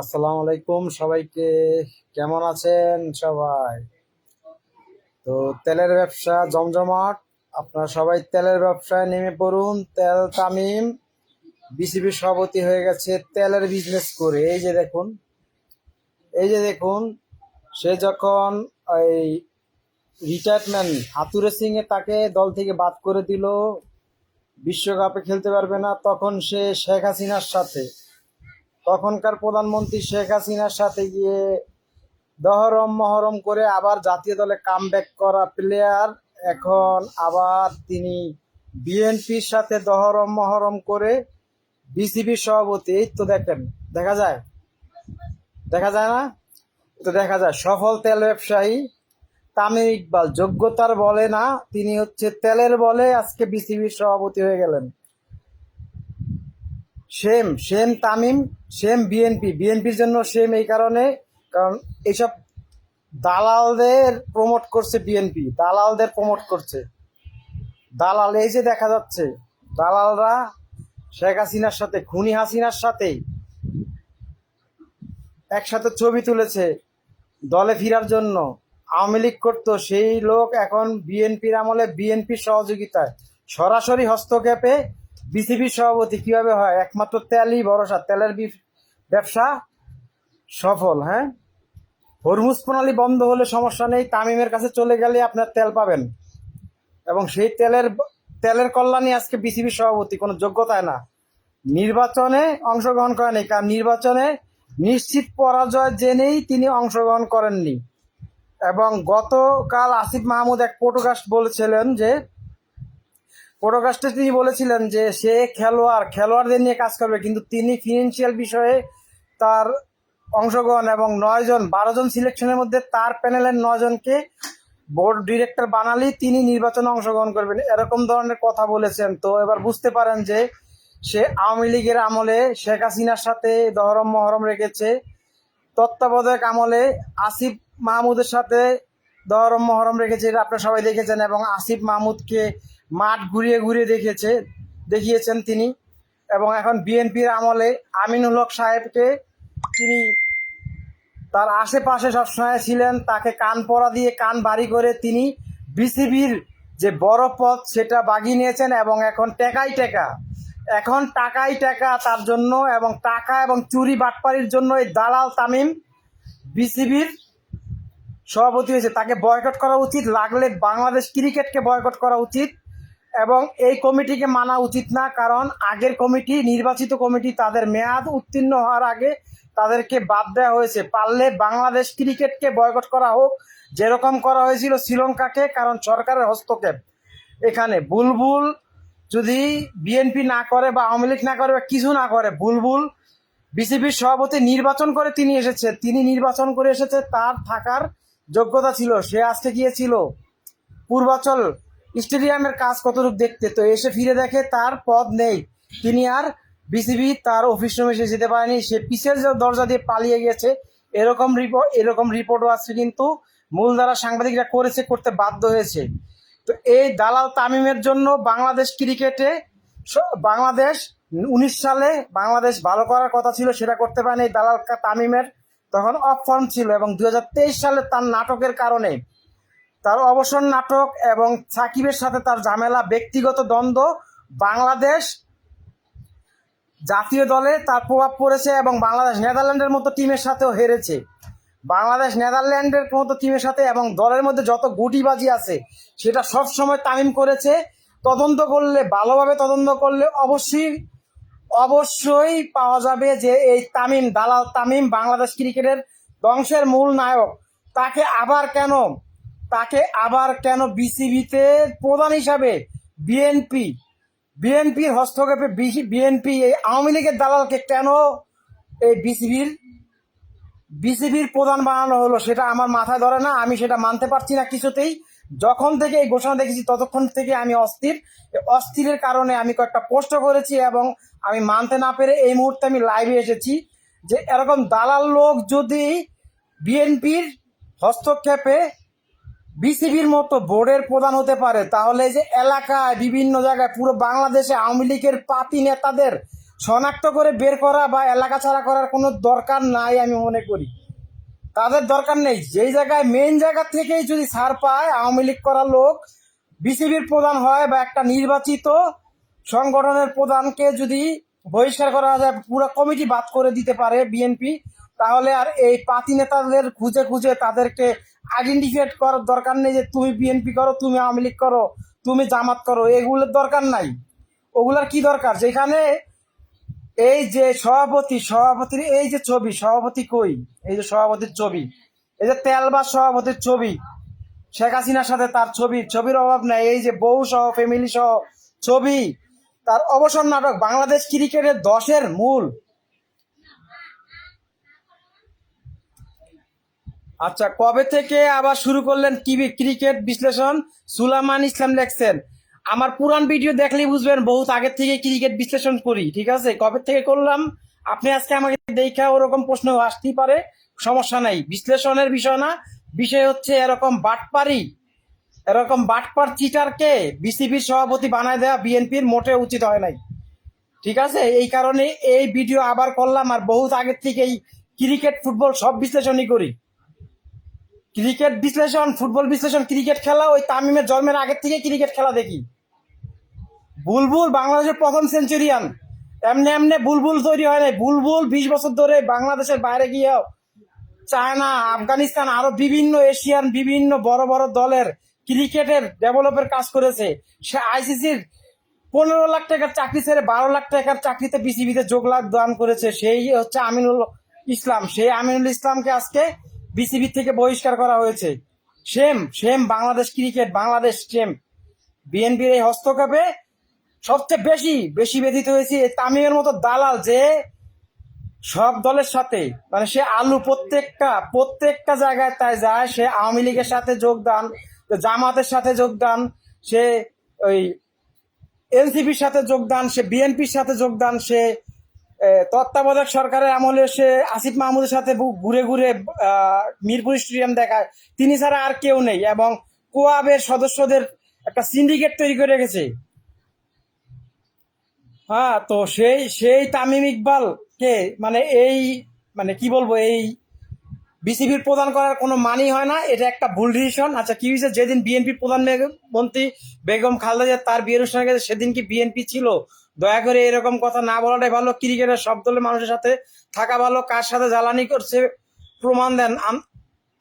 আসসালামু আলাইকুম সবাইকে। কেমন আছেন সবাই? তো তেলের ব্যবসা জমজমাট। আপনারা সবাই তেলের ব্যবসায় নেমে পড়ুন। তেল তামিম বিসিবি সভাপতি হয়ে গেছে তেলের বিজনেস করে। এই যে দেখুন সে যখন ওই রিটায়ারমেন্ট হাতুড়ে সিং এ তাকে দল থেকে বাদ করে দিল, বিশ্বকাপে খেলতে পারবে না, তখন সে শেখ হাসিনার সাথে, তখনকার প্রধানমন্ত্রী শেখ হাসিনার সাথে গিয়ে দহরম মহরম করে আবার জাতীয় দলে কামব্যাক করা প্লেয়ার। এখন আবার তিনি বিএনপির সাথে দহরম মহরম করে বিসিবির সভাপতি। এই তো দেখেন, দেখা যায় দেখা যায় না? তো দেখা যায় সফল তেল ব্যবসায়ী তামিম ইকবাল যোগ্যতার বলে না, তিনি হচ্ছে তেলের বলে আজকে বিসিবির সভাপতি হয়ে গেলেন। সেম সেম তামিম, সেম বিএনপির জন্য সেম এই কারণে, কারণ এইসব দালালদের প্রমোট করছে বিএনপি, দালালদের প্রমোট করছে। দালাল এই যে দেখা যাচ্ছে, দালালরা শেখ হাসিনার সাথে, খুনি হাসিনার সাথে একসাথে ছবি তুলেছে দলে ফেরার জন্য। আওয়ামী লীগ করতো সেই লোক এখন বিএনপির আমলে বিএনপির সহযোগিতায় সরাসরি হস্তক্ষেপে বিসিবির সভাপতি কিভাবে হয়? একমাত্র তেলই ভরসা, তেলের ব্যবসা সফল। হ্যাঁ, হরমুজ প্রণালী বন্ধ হলে সমস্যা নেই, তামিমের কাছে চলে গেলে আপনার তেল পাবেন। এবং সেই তেলের কল্যাণী আজকে বিসিবির সভাপতি, কোনো যোগ্যতায় না, নির্বাচনে অংশগ্রহণ করেনি। কারণ নির্বাচনে নিশ্চিত পরাজয় জেনেই তিনি অংশগ্রহণ করেননি। এবং গতকাল আসিফ মাহমুদ এক পডকাস্টে তিনি বলেছিলেন যে সে খেলোয়াড়দের নিয়ে কাজ করবে, কিন্তু তিনি ফিনান্সিয়াল বিষয়ে তার অংশগ্রহণ এবং 12জন সিলেকশনের মধ্যে তার প্যানেলের 9জনকে বোর্ড ডিরেক্টর বানালি তিনি নির্বাচনে অংশগ্রহণ করবেন, এরকম ধরনের কথা বলেছেন। তো এবার বুঝতে পারেন যে সে আওয়ামী লীগের আমলে শেখ হাসিনার সাথে দহরম মহরম রেখেছে, তত্ত্বাবধায়ক আমলে আসিফ মাহমুদের সাথে দহরম মহরম রেখেছে, এটা আপনারা সবাই দেখেছেন। এবং আসিফ মাহমুদকে মাঠ ঘুরিয়ে ঘুরিয়ে দেখিয়েছেন তিনি। এবং এখন বিএনপির আমলে আমিনুল হক সাহেবকে তিনি তার আশেপাশে সবসময় ছিলেন, তাকে কান পরা দিয়ে কান ভারী করে তিনি বিসিবির যে বড় পদ সেটা বাগিয়ে নিয়েছেন। এবং এখন টাকাই টাকা তার জন্য, এবং টাকা এবং চুরি বাটপাড়ির জন্য এই দালাল তামিম বিসিবির সভাপতি হয়েছে। তাকে বয়কট করা উচিত, লাগলে বাংলাদেশ ক্রিকেটকে বয়কট করা উচিত। এবং এই কমিটিকে মানা উচিত না, কারণ আগের কমিটি, নির্বাচিত কমিটি, তাদের মেয়াদ উত্তীর্ণ হওয়ার আগে তাদেরকে বাদ দেওয়া হয়েছে। পারলে বাংলাদেশ ক্রিকেটকে বয়কট করা হোক, যেরকম করা হয়েছিল শ্রীলঙ্কাকে, কারণ সরকারের হস্তক্ষেপ এখানে। বুলবুল যদি বিএনপি না করে বা আওয়ামী লীগ না করে বা কিছু না করে, বুলবুল বিসিবির সভাপতি নির্বাচন করে তিনি নির্বাচন করে এসেছে, তার থাকার যোগ্যতা ছিল। সে আজকে গিয়েছিল পূর্বাচল স্টেডিয়ামের কাজ কতটুকু দেখতে, তো এসে ফিরে দেখে তার পদ নেই, তিনি আর বিসিবি তার অফিস রুমে এসে যেতে পারেনি, সে পিছের দরজা দিয়ে পালিয়ে গেছে, এরকম রিপোর্টও আছে। কিন্তু মূলধারা সাংবাদিকরা করতে বাধ্য হয়েছে। তো এই দালাল তামিমের জন্য বাংলাদেশ ক্রিকেটে, বাংলাদেশ 19 সালে বাংলাদেশ ভালো করার কথা ছিল, সেটা করতে পারেনি এই দালাল তামিমের, তখন অফ ফর্ম ছিল। এবং 2023 সালে তার নাটকের কারণে, তার অবসর নাটক এবং সাকিবের সাথে তার ঝামেলা, ব্যক্তিগত দ্বন্দ্ব, বাংলাদেশ জাতীয় দলে তার প্রভাব পড়েছে। এবং বাংলাদেশ নেদারল্যান্ডের মতো টিমের সাথেও হেরেছে, এবং দলের মধ্যে যত গুটিবাজি আছে সেটা সব সময় তামিম করেছে। ভালোভাবে তদন্ত করলে অবশ্যই পাওয়া যাবে যে এই দালাল তামিম বাংলাদেশ ক্রিকেটের ধ্বংসের মূল নায়ক। তাকে আবার কেন বিসিবিতে প্রধান হিসাবে বিএনপির হস্তক্ষেপে বিএনপি এই আওয়ামী লীগের দালালকে কেন এই বিসিবির প্রধান বানানো হলো, সেটা আমার মাথায় ধরে না, আমি সেটা মানতে পারছি না কিছুতেই। যখন থেকে এই ঘোষণা দেখেছি ততক্ষণ থেকে আমি অস্থিরের কারণে আমি কয়েকটা পোস্ট করেছি, এবং আমি মানতে না পেরে এই মুহূর্তে আমি লাইভে এসেছি যে এরকম দালাল লোক যদি বিএনপির হস্তক্ষেপে বিসিবির মতো বোর্ডের প্রধান হতে পারে, তাহলে যে এলাকায় বিভিন্ন জায়গায় পুরো বাংলাদেশে আওয়ামী লীগের পাতি নেতাদের শনাক্ত করে বের করা বা এলাকা ছাড়া করার কোনো দরকার নাই আমি মনে করি। তাদের দরকার নেই। যেই জায়গায় মেন জায়গা থেকেই যদি ছাড় পায় আওয়ামী লীগ করার লোক বিসিবির প্রধান হয় বা একটা নির্বাচিত সংগঠনের প্রধানকে যদি বহিষ্কার করা যায়, পুরো কমিটি বাদ করে দিতে পারে বিএনপি, তাহলে আর এই পাতি নেতাদের খুঁজে খুঁজে তাদেরকে আইডেন্টিফাইড করার দরকার নেই যে তুমি বিএনপি করো, তুমি আওয়ামী লীগ করো, তুমি জামাত করো, এগুলোর দরকার নাই। ওগুলার কি দরকার? যেখানে এই যে সভাপতির এই যে ছবি, সভাপতি কই, এই যে সভাপতির ছবি, এই যে তেলবাস সভাপতির ছবি, শেখ হাসিনার সাথে তার ছবির অভাব নাই। এই যে বউ সহ ফ্যামিলি সহ ছবি, তার অবসর নাটক বাংলাদেশ ক্রিকেটের 10-এর মূল। আচ্ছা, কবে থেকে আবার শুরু করলেন ক্রিকেট বিশ্লেষণ? সুলাইমান ইসলাম লেখছেন, আমার পুরান ভিডিও দেখলেই বুঝবেন বহুত আগের থেকে ক্রিকেট বিশ্লেষণ করি। ঠিক আছে, কবে থেকে করলাম আপনি আজকে আমাকে দেখা ওরকম প্রশ্ন আসতেই পারে, সমস্যা নাই। বিশ্লেষণের বিষয় না, বিষয় হচ্ছে এরকম বাটপার চিটারকে বিসিবির সভাপতি বানায় দেওয়া বিএনপির মোটে উচিত হয় নাই। ঠিক আছে, এই কারণে এই ভিডিও আবার করলাম। আর বহুত আগের থেকে এই ক্রিকেট ফুটবল সব বিশ্লেষণই করি। ক্রিকেট বিশ্লেষণ, ফুটবল বিশ্লেষণ, ক্রিকেট খেলা ওই তামিমের জন্মের আগের থেকে ক্রিকেট খেলা দেখি। বুলবুল বাংলাদেশের প্রথম সেঞ্চুরিয়ান, এমনি এমনি বুলবুল তৈরি হয় নাই। বুলবুল 20 বছর ধরে বাংলাদেশের বাইরে গিয়েও চায়না, আফগানিস্তান, আরো বিভিন্ন এশিয়ান বিভিন্ন বড় বড় দলের ক্রিকেটের ডেভেলপের কাজ করেছে। সে আইসিসির 15 লাখ টাকার চাকরি ছেড়ে 12 লাখ টাকার চাকরিতে বিসিবিতে যোগদান করেছে। সেই হচ্ছে আমিনুল ইসলাম। সেই আমিনুল ইসলামকে আজকে বিসিবি থেকে বহিষ্কার করা হয়েছে। Same Bangladesh cricket, Bangladesh same. বিএনপির এই হস্তক্ষেপে সবচেয়ে বেশি ব্যথিত হয়েছে তামিমের মতো দালাল, যে সব দলের সাথে মানে সে আলু প্রত্যেকটা জায়গায় তাই যায়। সে আওয়ামী লীগের সাথে যোগদান, জামাতের সাথে যোগদান, সে ওই এনসিপির সাথে যোগদান, সে বিএনপির সাথে যোগদান, সে তত্ত্বাবধায়ক সরকারের আমলে সে আসিফ মাহমুদের সাথে ঘুরে ঘুরে মিরপুর স্টেডিয়াম দেখায়। তিনি ছাড়া আর কেউ নেই। এবং কোয়াবের সদস্যদের একটা সিন্ডিকেট তৈরি করে রেখেছে। হ্যাঁ, তো সেই তামিম ইকবাল কে মানে এই মানে কি বলবো, এই বিসিবির প্রধান করার কোনো মানি হয় না। এটা একটা ভুল ডিসিশন। আচ্ছা, কি হয়েছে? যেদিন বিএনপির প্রধানমন্ত্রী বেগম খালেদা জিয়া তার বিয়ের অনুষ্ঠানে গেছে, সেদিন কি বিএনপি ছিল? দয়া করে এরকম কথা না বলাটাই ভালো। ক্রিকেটের সব দলের মানুষের সাথে থাকা ভালো। কার সাথে জ্বালানি করছে প্রমাণ দেন।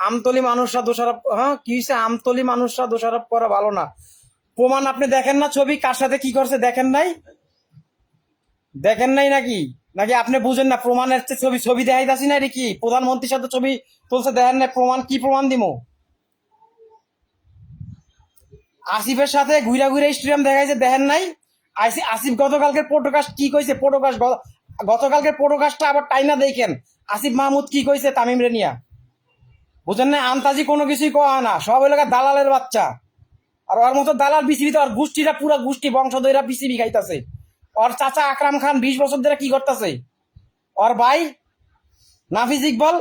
আমতলি মানুষরা দোষারোপ, হ্যাঁ কি হয়েছে, আমতলি মানুষরা দোষারোপ করা ভালো না। প্রমাণ আপনি দেখেন না? ছবি কার সাথে কি করছে দেখেন নাই? দেখেন নাই নাকি? নাকি আপনি বুঝেন না? প্রমাণের ছবি দেখাইতাছি না, কি প্রধানমন্ত্রীর সাথে ছবি তুলছে দেখেন না? কি প্রমাণ দিব? আসিফের সাথে ঘুরা স্টেডিয়াম দেখাইছে দেখেন নাই? আসিফ গতকালকের পডকাস্ট কি কইছে? গতকালকের পডকাস্টটা আবার টাইনা দেখেন। আসিফ মাহমুদ কি কইছে তামিম রেনিয়া, বুঝেন না? আন্তাজি কোনো কিছুই কওয়া না, সব এলাকা দালালের বাচ্চা। আর ওর মতো দালাল বিসিবিতে, আর গোষ্ঠীরা পুরা গোষ্ঠী বংশধররা বিসিবি খাইতাছে। ওর চাচা আকরাম খান 20 বছর ধরে কি করতেছে? ওর ভাই নাফিজ ইকবাল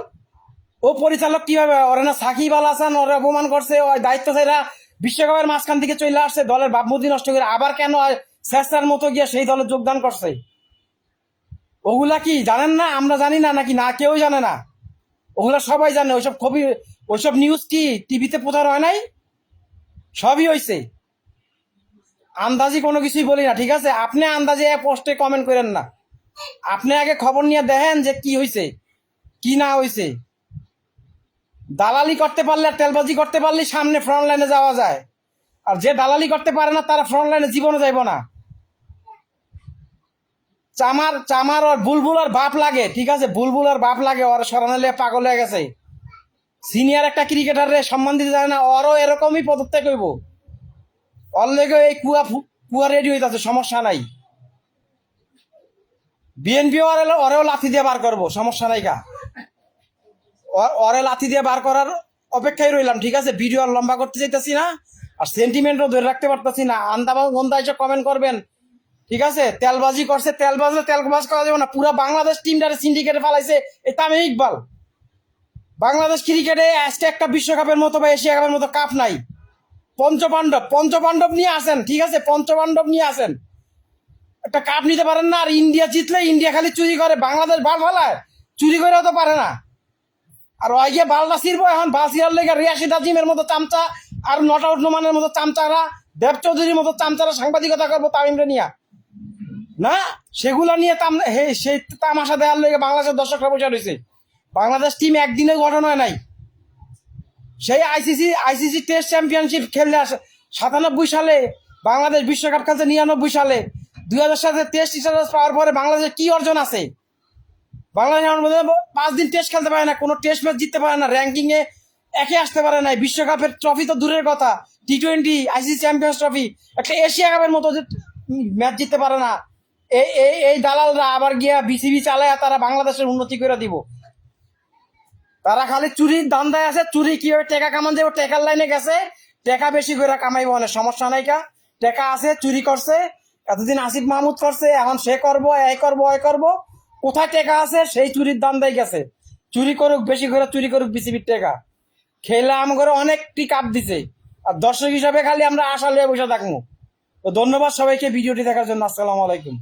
ও পরিচালক কিভাবে? ওরা না সাকিব আল হাসান ওরা অপমান করছে, ওই দায়িত্ব ছাড়া বিশ্বকাপের মাঝখান থেকে চলে আসছে, দলের ভাবমূর্তি নষ্ট করে আবার কেন শেষটার মতো গিয়ে সেই দলে যোগদান করছে? ওগুলা কি জানেন না? আমরা জানি না নাকি? না, কেউ জানে না। ওগুলা সবাই জানে। ওইসব নিউজ কি টিভিতে প্রচার হয় নাই? সবই হয়েছে। আন্দাজি কোনো কিছুই বলি না, ঠিক আছে? আপনি আন্দাজে পোস্টে কমেন্ট করেন না। আপনি আগে খবর নিয়ে দেখেন যে কি হয়েছে কি না হয়েছে। দালালি করতে পারলে আর তেলবাজি করতে পারলে সামনে ফ্রন্ট লাইনে যাওয়া যায়। আর যে দালালি করতে পারে না তারা ফ্রন্ট লাইনে জীবনে যাইব না। চামার আর বুলবুল আর বাপ লাগে, ঠিক আছে? বুলবুল আর বাপ লাগে, ওর সরানালে পাগল হয়ে গেছে। সিনিয়র একটা ক্রিকেটার রে সম্মান দিতে যায় না, ওরও এরকমই পদত্যাগ হইব। ওর লেগে এই কুয়া রেডি হইতেছে, সমস্যা নাই। বিএনপি ওরেও লাথি দিয়ে বার করবো, সমস্যা নাই গা। ওরে লাথি দিয়ে বার করার অপেক্ষায় রইলাম, ঠিক আছে? ভিডিও আর লম্বা করতে চাইতেছি না, আর সেন্টিমেন্টও ধরে রাখতে পারতেছি না। গন্ধা এসে কমেন্ট করবেন, ঠিক আছে? তেলবাজি করছে, তেলবাজ করা যাবে না। পুরা বাংলাদেশ টিমটারে সিন্ডিকেটে ফালাইছে এই তামিম ইকবাল। বাংলাদেশ ক্রিকেটে আজকে একটা বিশ্বকাপের মতো বা এশিয়া কাপের মতো কাপ নাই। পঞ্চপাণ্ডব নিয়ে আসেন, ঠিক আছে? পঞ্চপাণ্ডব নিয়ে আসেন। একটা কাপ নিতে পারেন না। আর ইন্ডিয়া জিতলে ইন্ডিয়া খালি চুরি করে, বাংলাদেশ বাল ফালায়, চুরি করেও তো পারে না। আর ওই গিয়ে বালটা ছিড়বো এখন, বাল ছিড়ার লেগে রিয়াসিদ আজিমের মতো চামচা আর নট আউট নোমানের মতো চামচারা, দেব চৌধুরীর মতো চামচারা সাংবাদিকতা করবো তামিমরে নিয়ে না, সেগুলো নিয়ে সেই তামাশা দেওয়ার লেগে বাংলাদেশের দর্শকরা বসে রয়েছে। বাংলাদেশ টিম একদিনে গঠন হয় নাই। সেই আইসিসি টেস্ট চ্যাম্পিয়নশিপ খেললে 97 সালে, বাংলাদেশ বিশ্বকাপ খেলছে 99 সালে, 2000 সালে টেস্ট স্ট্যাটাস পাওয়ার পরে বাংলাদেশের কি অর্জন আছে? বাংলাদেশ এখন বোধহয় 5 দিন টেস্ট খেলতে পারে না, কোনো টেস্ট ম্যাচ জিততে পারে না, র্যাঙ্কিং এ একে আসতে পারে না। বিশ্বকাপের ট্রফি তো দূরের কথা, টি20, আইসিসি চ্যাম্পিয়ন্স ট্রফি, একটা এশিয়া কাপের মতো ম্যাচ জিততে পারে না। এই দালালরা আবার গিয়া বিসিবি চালায়, তারা বাংলাদেশের উন্নতি করে দিব। তারা খালি চুরির ধান্দায় আছে, চুরি কিভাবে টাকা কামান যাবো, টাকার লাইনে গেছে, টাকা বেশি করে কামাইবো, অনেক সমস্যা নাই কা, টাকা আছে, চুরি করছে এতদিন, আসিফ মাহমুদ করছে, এখন সে করবো, এই করবো, এই করবো। কোথায় টাকা আছে? সেই চুরির ধান্দায় গেছে। চুরি করুক, বেশি করে চুরি করুক, বিসিবির টাকা খেলে আম করে অনেকটি কাপ দিছে। আর দর্শক হিসাবে খালি আমরা আশা লিয়ে বসে থাকবো। তো ধন্যবাদ সবাইকে ভিডিওটি দেখার জন্য। আসসালামু আলাইকুম।